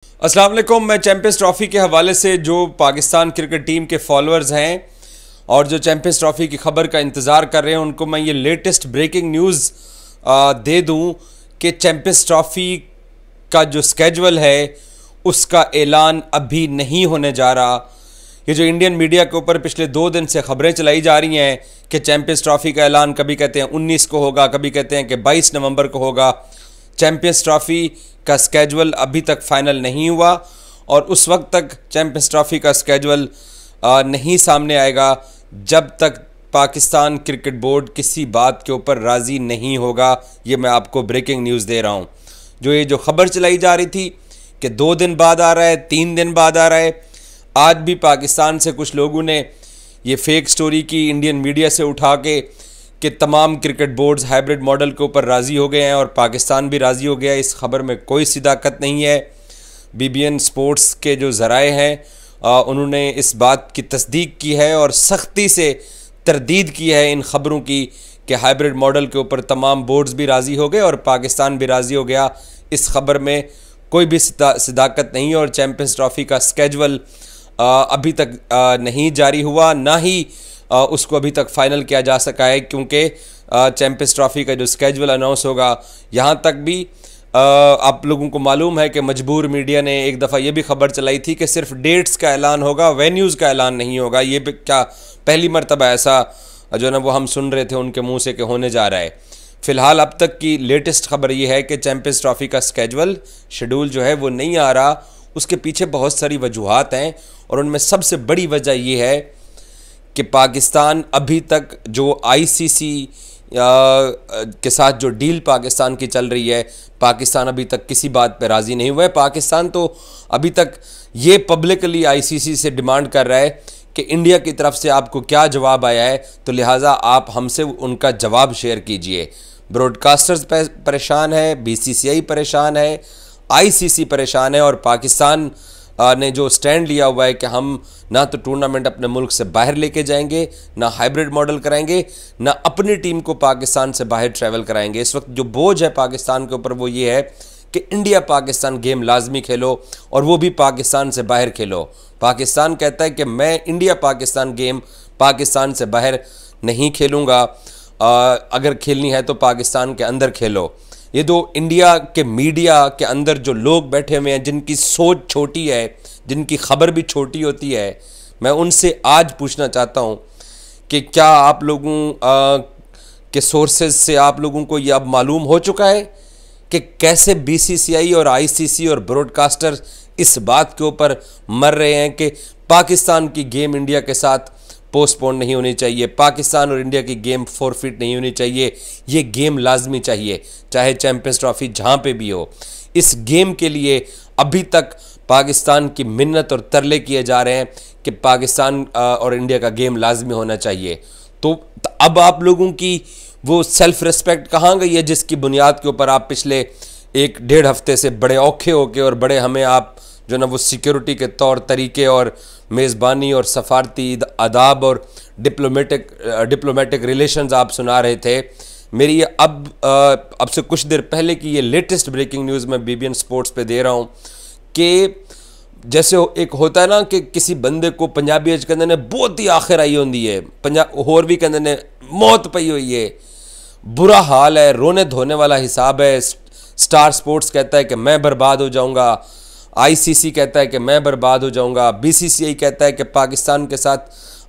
अस्सलाम वालेकुम। मैं चैंपियंस ट्रॉफ़ी के हवाले से जो पाकिस्तान क्रिकेट टीम के फॉलोअर्स हैं और जो चैंपियंस ट्रॉफ़ी की ख़बर का इंतज़ार कर रहे हैं उनको मैं ये लेटेस्ट ब्रेकिंग न्यूज़ दे दूं कि चैंपियंस ट्रॉफ़ी का जो स्केजुअल है उसका ऐलान अभी नहीं होने जा रहा। ये जो इंडियन मीडिया के ऊपर पिछले 2 दिन से ख़बरें चलाई जा रही हैं कि चैंपियंस ट्रॉफ़ी का ऐलान कभी कहते हैं 19 को होगा, कभी कहते हैं कि 22 नवंबर को होगा। चैंपियंस ट्रॉफ़ी का स्केजुअल अभी तक फाइनल नहीं हुआ और उस वक्त तक चैंपियंस ट्रॉफ़ी का स्केजुअल नहीं सामने आएगा जब तक पाकिस्तान क्रिकेट बोर्ड किसी बात के ऊपर राज़ी नहीं होगा। ये मैं आपको ब्रेकिंग न्यूज़ दे रहा हूँ। ये जो ख़बर चलाई जा रही थी कि 2 दिन बाद आ रहा है, 3 दिन बाद आ रहा है, आज भी पाकिस्तान से कुछ लोगों ने ये फेक स्टोरी की इंडियन मीडिया से उठा के कि तमाम क्रिकेट बोर्ड्स हाइब्रिड मॉडल के ऊपर राज़ी हो गए हैं और पाकिस्तान भी राज़ी हो गया है। इस खबर में कोई सदाकत नहीं है। BBN स्पोर्ट्स के जो ज़राए हैं उन्होंने इस बात की तस्दीक की है और सख्ती से तरदीद की है इन ख़बरों की कि हाइब्रिड मॉडल के ऊपर तमाम बोर्ड्स भी राज़ी हो गए और पाकिस्तान भी राज़ी हो गया। इस खबर में कोई भी सदाकत नहीं है और चैंपियंस ट्रॉफ़ी का स्केजुअल अभी तक नहीं जारी हुआ, ना ही उसको अभी तक फ़ाइनल किया जा सका है, क्योंकि चैंपियंस ट्रॉफ़ी का जो स्केजुअल अनाउंस होगा, यहाँ तक भी आप लोगों को मालूम है कि मजबूर मीडिया ने एक दफ़ा ये भी खबर चलाई थी कि सिर्फ डेट्स का ऐलान होगा, वेन्यूज़ का ऐलान नहीं होगा। ये क्या पहली मरतबा ऐसा जो ना वो हम सुन रहे थे उनके मुंह से कि होने जा रहा है। फ़िलहाल अब तक की लेटेस्ट खबर ये है कि चैंपियंस ट्रॉफ़ी का स्केजुअल शेड्यूल जो है वो नहीं आ रहा। उसके पीछे बहुत सारी वजूहात हैं और उनमें सबसे बड़ी वजह ये है कि पाकिस्तान अभी तक जो ICC के साथ जो डील पाकिस्तान की चल रही है, पाकिस्तान अभी तक किसी बात पे राज़ी नहीं हुआ है। पाकिस्तान तो अभी तक ये पब्लिकली ICC से डिमांड कर रहा है कि इंडिया की तरफ से आपको क्या जवाब आया है, तो लिहाजा आप हमसे उनका जवाब शेयर कीजिए। ब्रॉडकास्टर्स परेशान है, BCCI परेशान है, ICC परेशान है और पाकिस्तान ने जो स्टैंड लिया हुआ है कि हम ना तो टूर्नामेंट अपने मुल्क से बाहर लेके जाएंगे, ना हाइब्रिड मॉडल कराएंगे, ना अपनी टीम को पाकिस्तान से बाहर ट्रैवल कराएंगे। इस वक्त जो बोझ है पाकिस्तान के ऊपर वो ये है कि इंडिया पाकिस्तान गेम लाजमी खेलो और वो भी पाकिस्तान से बाहर खेलो। पाकिस्तान कहता है कि मैं इंडिया पाकिस्तान गेम पाकिस्तान से बाहर नहीं खेलूँगा, अगर खेलनी है तो पाकिस्तान के अंदर खेलो। ये दो इंडिया के मीडिया के अंदर जो लोग बैठे हुए हैं जिनकी सोच छोटी है, जिनकी खबर भी छोटी होती है, मैं उनसे आज पूछना चाहता हूँ कि क्या आप लोगों के सोर्सेज से आप लोगों को ये अब मालूम हो चुका है कि कैसे BCCI और ICC और ब्रॉडकास्टर इस बात के ऊपर मर रहे हैं कि पाकिस्तान की गेम इंडिया के साथ पोस्टपोन नहीं होनी चाहिए, पाकिस्तान और इंडिया की गेम फॉरफिट नहीं होनी चाहिए, ये गेम लाजमी चाहिए, चाहे चैंपियंस ट्रॉफ़ी जहाँ पे भी हो। इस गेम के लिए अभी तक पाकिस्तान की मिन्नत और तरले किए जा रहे हैं कि पाकिस्तान और इंडिया का गेम लाजमी होना चाहिए। तो अब आप लोगों की वो सेल्फ़ रिस्पेक्ट कहाँ गई है जिसकी बुनियाद के ऊपर आप पिछले 1-1.5 हफ्ते से बड़े औखे होके और बड़े हमें आप जो ना वो सिक्योरिटी के तौर तरीके और मेज़बानी और सफारती आदाब और डिप्लोमेटिक रिलेशंस आप सुना रहे थे। मेरी ये अब से कुछ देर पहले की ये लेटेस्ट ब्रेकिंग न्यूज़ मैं BBN स्पोर्ट्स पे दे रहा हूँ कि जैसे एक होता है ना कि किसी बंदे को पंजाबी अच कहते ने बहुत ही आखिर आई होंगी है, होर भी कहते ने मौत पई हुई है, बुरा हाल है, रोने धोने वाला हिसाब है। स्टार स्पोर्ट्स कहता है कि मैं बर्बाद हो जाऊँगा, ICC कहता है कि मैं बर्बाद हो जाऊंगा, BCCI कहता है कि पाकिस्तान के साथ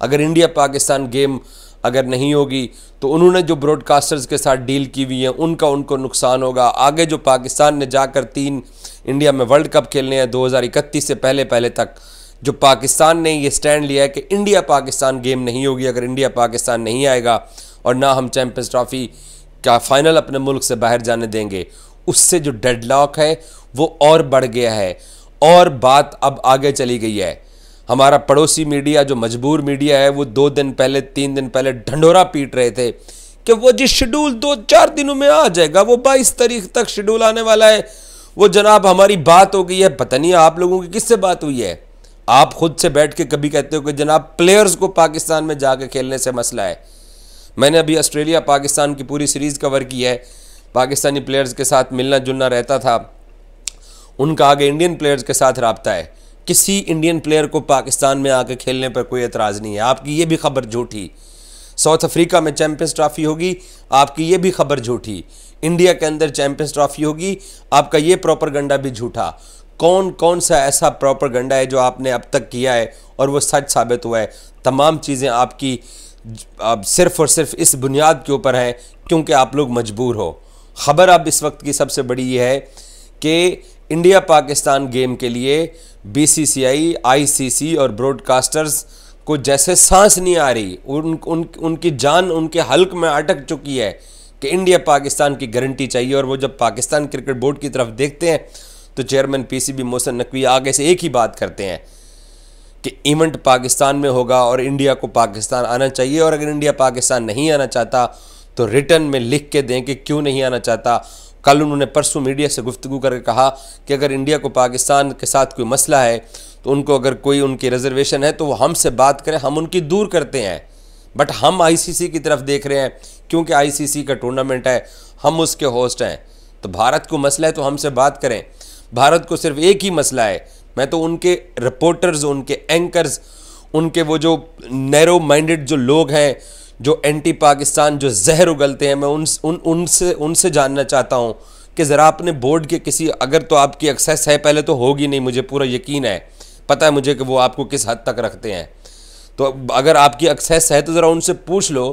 अगर इंडिया पाकिस्तान गेम अगर नहीं होगी तो उन्होंने जो ब्रॉडकास्टर्स के साथ डील की हुई है उनको नुकसान होगा। आगे जो पाकिस्तान ने जाकर 3 इंडिया में वर्ल्ड कप खेलने हैं 2031 से पहले तक, जो पाकिस्तान ने ये स्टैंड लिया है कि इंडिया पाकिस्तान गेम नहीं होगी अगर इंडिया पाकिस्तान नहीं आएगा और ना हम चैंपियंस ट्रॉफ़ी का फ़ाइनल अपने मुल्क से बाहर जाने देंगे, उससे जो डेडलॉक है वो और बढ़ गया है और बात अब आगे चली गई है। हमारा पड़ोसी मीडिया जो मजबूर मीडिया है वो 2 दिन पहले 3 दिन पहले ढंढोरा पीट रहे थे कि वो जी शेड्यूल 2-4 दिनों में आ जाएगा, वो 22 तारीख तक शेड्यूल आने वाला है, वो जनाब हमारी बात हो गई है। पता नहीं आप लोगों की किससे बात हुई है। आप खुद से बैठ के कभी कहते हो कि जनाब प्लेयर्स को पाकिस्तान में जाके खेलने से मसला है। मैंने अभी ऑस्ट्रेलिया पाकिस्तान की पूरी सीरीज़ कवर की है, पाकिस्तानी प्लेयर्स के साथ मिलना जुलना रहता था। उनका आगे इंडियन प्लेयर्स के साथ राब्ता है। किसी इंडियन प्लेयर को पाकिस्तान में आके खेलने पर कोई एतराज़ नहीं है। आपकी ये भी खबर झूठी। साउथ अफ्रीका में चैंपियंस ट्रॉफी होगी, आपकी ये भी खबर झूठी। इंडिया के अंदर चैंपियंस ट्रॉफी होगी, आपका ये प्रोपेगेंडा भी झूठा। कौन कौन सा ऐसा प्रोपेगेंडा है जो आपने अब तक किया है और वो सच साबित हुआ है? तमाम चीज़ें आपकी सिर्फ और सिर्फ इस बुनियाद के ऊपर हैं क्योंकि आप लोग मजबूर हो। ख़बर अब इस वक्त की सबसे बड़ी ये है कि इंडिया पाकिस्तान गेम के लिए बीसीसीआई, आईसीसी और ब्रॉडकास्टर्स को जैसे सांस नहीं आ रही, उनकी जान उनके हल्क में अटक चुकी है कि इंडिया पाकिस्तान की गारंटी चाहिए। और वो जब पाकिस्तान क्रिकेट बोर्ड की तरफ देखते हैं तो चेयरमैन पीसीबी मोहसिन नकवी आगे से एक ही बात करते हैं कि इवेंट पाकिस्तान में होगा और इंडिया को पाकिस्तान आना चाहिए, और अगर इंडिया पाकिस्तान नहीं आना चाहता तो रिटर्न में लिख के दें कि क्यों नहीं आना चाहता। कल उन्होंने परसों मीडिया से गुफ्तगू करके कहा कि अगर इंडिया को पाकिस्तान के साथ कोई मसला है तो उनको अगर कोई उनकी रिजर्वेशन है तो वो हमसे बात करें, हम उनकी दूर करते हैं। बट हम आईसीसी की तरफ देख रहे हैं क्योंकि आईसीसी का टूर्नामेंट है, हम उसके होस्ट हैं। तो भारत को मसला है तो हमसे बात करें। भारत को सिर्फ एक ही मसला है। मैं तो उनके रिपोर्टर्स, उनके एंकर्स, उनके वो जो नैरो माइंडेड जो लोग हैं, जो एंटी पाकिस्तान जो जहर उगलते हैं, मैं उनसे जानना चाहता हूं कि ज़रा अपने बोर्ड के किसी, अगर तो आपकी एक्सेस है, पहले तो होगी नहीं, मुझे पूरा यकीन है, पता है मुझे कि वो आपको किस हद तक रखते हैं। तो अगर आपकी एक्सेस है तो ज़रा उनसे पूछ लो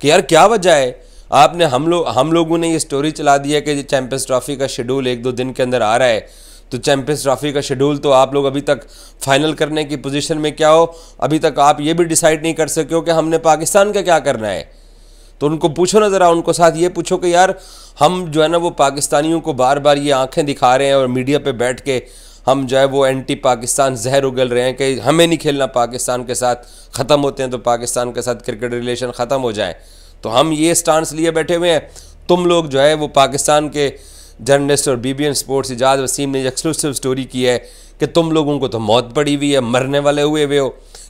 कि यार क्या वजह है आपने, हम लोगों ने ये स्टोरी चला दी है कि चैंपियंस ट्रॉफी का शेड्यूल 1-2 दिन के अंदर आ रहा है। तो चैंपियंस ट्रॉफी का शेड्यूल तो आप लोग अभी तक फाइनल करने की पोजीशन में क्या हो, अभी तक आप ये भी डिसाइड नहीं कर सके हो कि हमने पाकिस्तान का क्या करना है। तो उनको पूछो ना ज़रा, उनको साथ ये पूछो कि यार हम जो है ना वो पाकिस्तानियों को बार बार ये आंखें दिखा रहे हैं और मीडिया पे बैठ के हम जो है वो एंटी पाकिस्तान जहर उगल रहे हैं कि हमें नहीं खेलना पाकिस्तान के साथ, ख़त्म होते हैं तो पाकिस्तान के साथ क्रिकेट रिलेशन ख़त्म हो जाए। तो हम ये स्टांस लिए बैठे हुए हैं। तुम लोग जो है वो पाकिस्तान के जर्नलिस्ट और बीबीएन स्पोर्ट्स इजाज़ वसीम ने एक्सक्लूसिव स्टोरी की है कि तुम लोगों को तो मौत पड़ी हुई है, मरने वाले हुए हो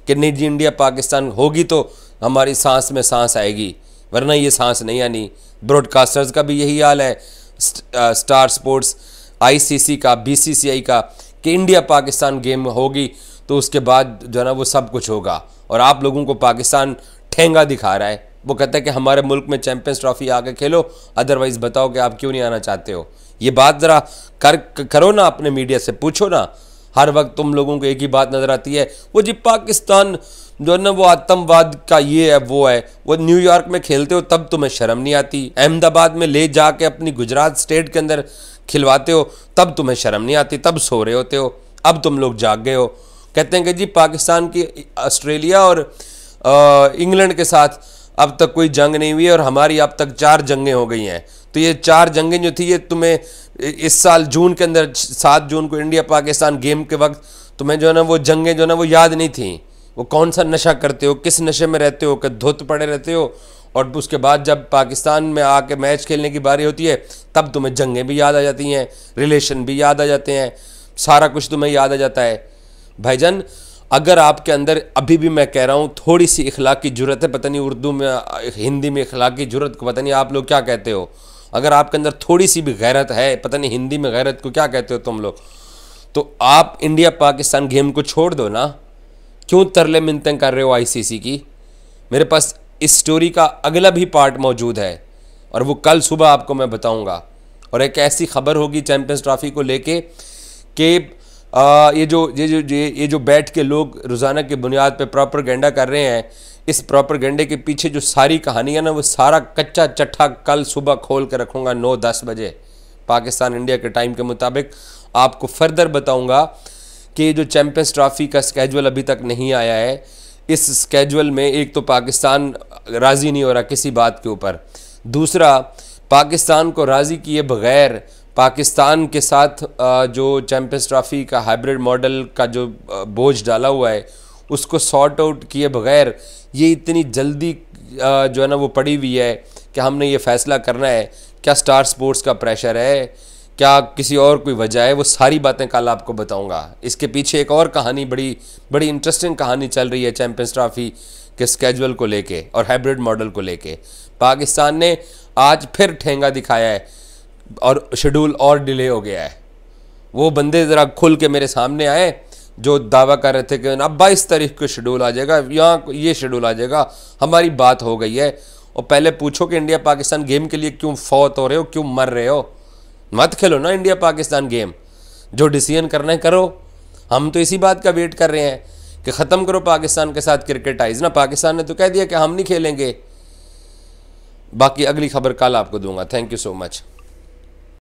कि नहीं जी इंडिया पाकिस्तान होगी तो हमारी सांस में सांस आएगी, वरना ये सांस नहीं आनी। ब्रॉडकास्टर्स का भी यही हाल है, स्टार स्पोर्ट्स, आईसीसी का, बीसीसीआई का, कि इंडिया पाकिस्तान गेम होगी तो उसके बाद जो है ना वो सब कुछ होगा। और आप लोगों को पाकिस्तान ठेंगा दिखा रहा है। वो कहता है कि हमारे मुल्क में चैंपियंस ट्रॉफी आके खेलो, अदरवाइज़ बताओ कि आप क्यों नहीं आना चाहते हो। ये बात ज़रा करो ना, अपने मीडिया से पूछो ना। हर वक्त तुम लोगों को एक ही बात नज़र आती है, वो जी पाकिस्तान जो है ना वो आतंकवाद का ये है वो है। वो न्यूयॉर्क में खेलते हो तब तुम्हें शर्म नहीं आती, अहमदाबाद में ले जाके अपनी गुजरात स्टेट के अंदर खिलवाते हो तब तुम्हें शर्म नहीं आती, तब सो रहे होते हो। अब तुम लोग जाग गए हो। कहते हैं कि जी पाकिस्तान की ऑस्ट्रेलिया और इंग्लैंड के साथ अब तक कोई जंग नहीं हुई है और हमारी अब तक 4 जंगें हो गई हैं। तो ये 4 जंगें जो थी ये तुम्हें इस साल जून के अंदर 7 जून को इंडिया पाकिस्तान गेम के वक्त तुम्हें जो है ना वो जंगें जो है ना वो याद नहीं थी। वो कौन सा नशा करते हो, किस नशे में रहते हो कि धुत पड़े रहते हो, और उसके बाद जब पाकिस्तान में आके मैच खेलने की बारी होती है तब तुम्हें जंगें भी याद आ जाती हैं, रिलेशन भी याद आ जाते हैं, सारा कुछ तुम्हें याद आ जाता है। भाईजान अगर आपके अंदर अभी भी, मैं कह रहा हूँ, थोड़ी सी इखलाकी जुर्रत है, पता नहीं उर्दू में हिंदी में इखलाकी जुर्रत को पता नहीं आप लोग क्या कहते हो, अगर आपके अंदर थोड़ी सी भी गैरत है, पता नहीं हिंदी में गैरत को क्या कहते हो तुम लोग, तो आप इंडिया पाकिस्तान गेम को छोड़ दो ना। क्यों तरले मिन्नतें कर रहे हो आईसीसी की? मेरे पास इस स्टोरी का अगला भी पार्ट मौजूद है और वो कल सुबह आपको मैं बताऊंगा। और एक ऐसी खबर होगी चैंपियंस ट्रॉफी को लेके कि ये जो बैठ के लोग रोज़ाना की बुनियाद पे प्रोपेगेंडा कर रहे हैं, इस प्रोपेगेंडे के पीछे जो सारी कहानी है ना वो सारा कच्चा चट्ठा कल सुबह खोल के रखूँगा 9-10 बजे पाकिस्तान इंडिया के टाइम के मुताबिक। आपको फर्दर बताऊँगा कि जो चैंपियंस ट्रॉफी का स्केजुअल अभी तक नहीं आया है, इस स्केजुअल में एक तो पाकिस्तान राज़ी नहीं हो रहा किसी बात के ऊपर, दूसरा पाकिस्तान को राज़ी किए बग़ैर पाकिस्तान के साथ जो चैंपियंस ट्रॉफी का हाइब्रिड मॉडल का जो बोझ डाला हुआ है उसको सॉर्ट आउट किए बग़ैर ये इतनी जल्दी जो है ना वो पड़ी हुई है कि हमने ये फ़ैसला करना है। क्या स्टार स्पोर्ट्स का प्रेशर है, क्या किसी और कोई वजह है, वो सारी बातें कल आपको बताऊंगा। इसके पीछे एक और कहानी, बड़ी इंटरेस्टिंग कहानी चल रही है चैंपियंस ट्रॉफी के स्केजुअल को लेके और हाइब्रिड मॉडल को लेके। पाकिस्तान ने आज फिर ठेंगा दिखाया है और शेड्यूल और डिले हो गया है। वो बंदे ज़रा खुल के मेरे सामने आए जो दावा कर रहे थे कि अब 22 तारीख को शेड्यूल आ जाएगा, यहाँ ये शेड्यूल आ जाएगा, हमारी बात हो गई है। और पहले पूछो कि इंडिया पाकिस्तान गेम के लिए क्यों फौत हो रहे हो, क्यों मर रहे हो। मत खेलो ना इंडिया पाकिस्तान गेम, जो डिसीजन करना है करो। हम तो इसी बात का वेट कर रहे हैं कि ख़त्म करो पाकिस्तान के साथ क्रिकेट आइज ना। पाकिस्तान ने तो कह दिया कि हम नहीं खेलेंगे। बाकी अगली खबर कल आपको दूंगा। Thank you so much.